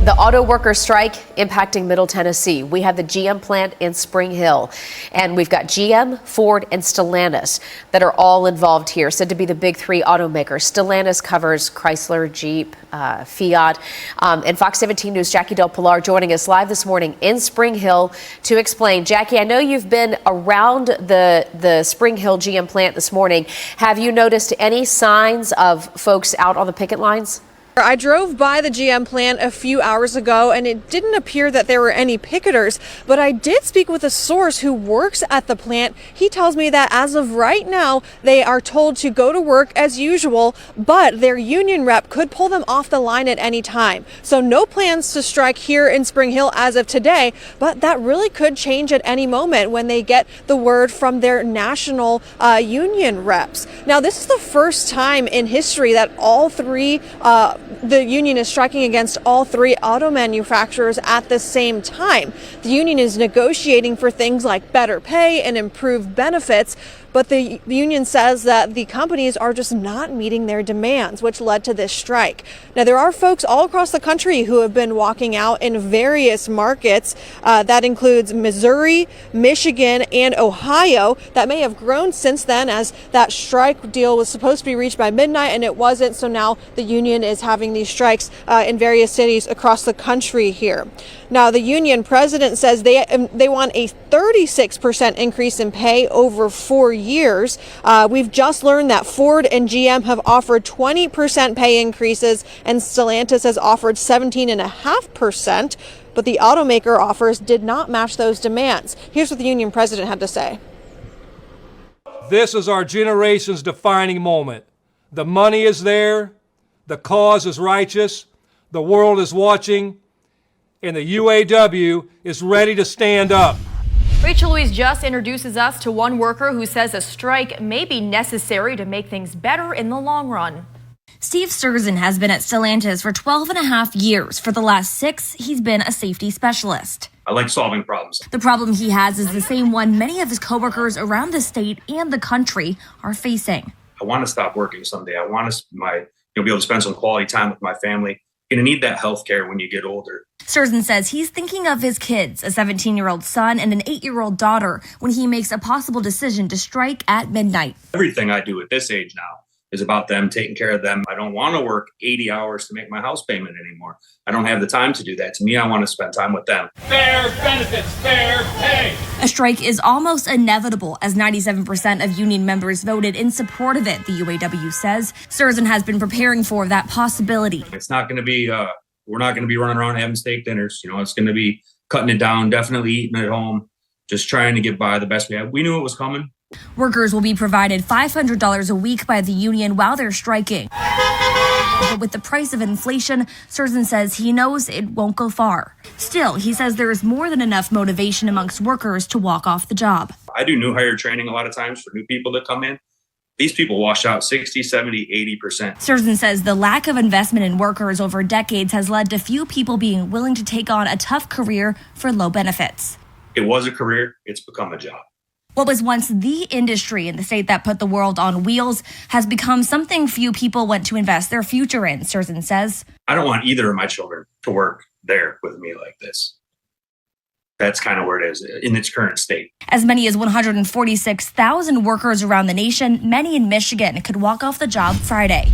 The auto worker strike impacting Middle Tennessee. We have the GM plant in Spring Hill, and we've got GM, Ford, and Stellantis that are all involved here, said to be the big three automakers. Stellantis covers Chrysler, Jeep, Fiat. And Fox 17 News' Jackie Del Pilar joining us live this morning in Spring Hill to explain. Jackie, I know you've been around the Spring Hill GM plant this morning. Have you noticed any signs of folks out on the picket lines? I drove by the GM plant a few hours ago, and it didn't appear that there were any picketers, but I did speak with a source who works at the plant. He tells me that as of right now, they are told to go to work as usual, but their union rep could pull them off the line at any time. So no plans to strike here in Spring Hill as of today, but that really could change at any moment when they get the word from their national union reps. Now, this is the first time in history that all three the union is striking against all three auto manufacturers at the same time. The union is negotiating for things like better pay and improved benefits, but the union says that the companies are just not meeting their demands, which led to this strike. Now, there are folks all across the country who have been walking out in various markets. That includes Missouri, Michigan, and Ohio. That may have grown since then, as that strike deal was supposed to be reached by midnight and it wasn't. So now the union is having these strikes in various cities across the country here. Now, the union president says they want a 36% increase in pay over 4 years. We've just learned that Ford and GM have offered 20% pay increases, and Stellantis has offered 17.5%, but the automaker offers did not match those demands. Here's what the union president had to say. This is our generation's defining moment. The money is there, the cause is righteous, the world is watching, and the UAW is ready to stand up. Rachel Louise just introduces us to one worker who says a strike may be necessary to make things better in the long run. Steve Sturgeon has been at Stellantis for 12 and a half years. For the last 6, he's been a safety specialist. I like solving problems. The problem he has is the same one many of his coworkers around the state and the country are facing. I want to stop working someday. I want to be able to spend some quality time with my family. You're going to need that health care when you get older. Sturgeon says he's thinking of his kids, a 17-year-old son and an 8-year-old daughter, when he makes a possible decision to strike at midnight. Everything I do at this age now is about them, taking care of them. I don't want to work 80 hours to make my house payment anymore. I don't have the time to do that. To me, I want to spend time with them. Fair benefits, fair pay. A strike is almost inevitable, as 97% of union members voted in support of it, the UAW says. Sturgeon has been preparing for that possibility. It's not going to be, we're not going to be running around having steak dinners. It's going to be cutting it down, definitely eating at home, just trying to get by the best we have. We knew it was coming. Workers will be provided $500 a week by the union while they're striking. But with the price of inflation, Sturgeon says he knows it won't go far. Still, he says there is more than enough motivation amongst workers to walk off the job. I do new hire training a lot of times for new people that come in. These people wash out 60, 70, 80%. Sturgeon says the lack of investment in workers over decades has led to few people being willing to take on a tough career for low benefits. It was a career. It's become a job. What was once the industry in the state that put the world on wheels has become something few people want to invest their future in, Sturgeon says. I don't want either of my children to work there with me like this. That's kind of where it is in its current state. As many as 146,000 workers around the nation, many in Michigan, could walk off the job Friday.